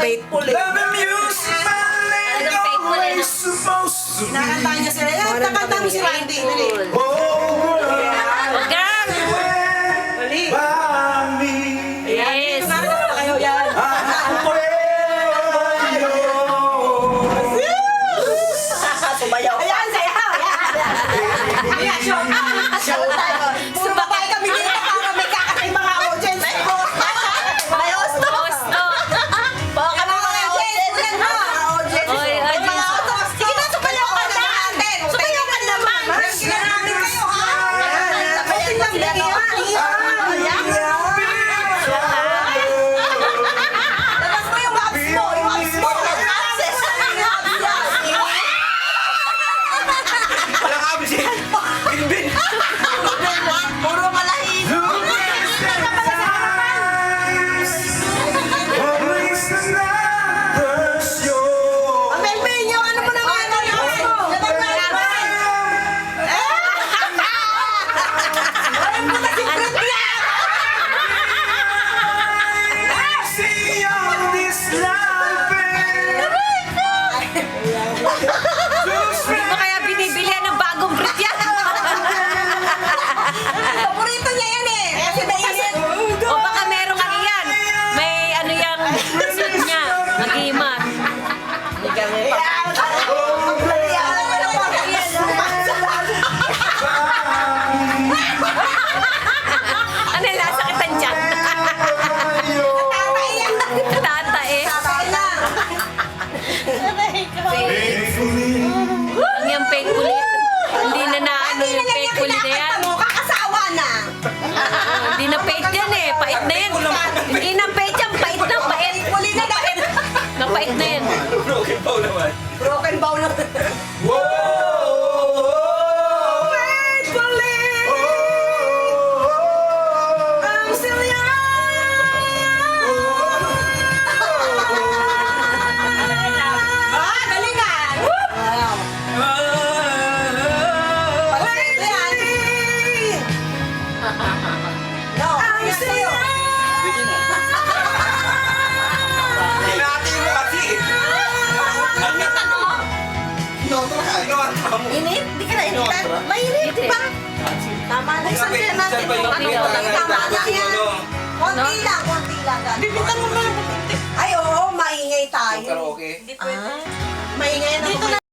faithful eh. Talagang faithful eh, no? Nakanta niya sila. Nakanta mo si Randy. Dali. Huwag ka! Dali. Yes! Nakanta na kayo yan. Sumayaw. Ayan, sayaw. Ayan, show tayo. Sumakay kami dito para may kakatay mga audience. May host. Gusto! Baka mga audience. Yan ha. Oy, audience. Sige na, sumayaw ka na natin. Sumayaw ka naman. Sige namin kayo ha. Tapusin lang din yan. Labas mo yung abs mo. Yung abs mo. Abs. Walang absent! Binbin! Puro malahin. Melvin, yung ano mo naman? Hindi mo kaya binibili ng bagong brief yan? Paborito niya yan eh. Kasi mainit. O baka merong ano yan? May ano yung suit niya. Mag-iimat. Ano yung nasakitan dyan? Tata eh. Ang yung faithful yan. Hindi na ano yung faithful na yan. Kakasawa na. Hindi na paid yan eh. Pait na yan. Hindi na paid yan. Pait na. Pait. Huli na dahil. Napait na yan. Broken bow naman. Broken bow na. I'm still young. Galingan. Perfect yan. No, I'm still young. Hinati mo kasi! Inuwanta mo. Init? Di ka na initan? Mainit, di ba? Tama na. Isang din natin. Tama lang yan. Konti lang, konti lang. Bibitan mo ba? Ay, oo, maingay tayo. Karaoke. Maingay na.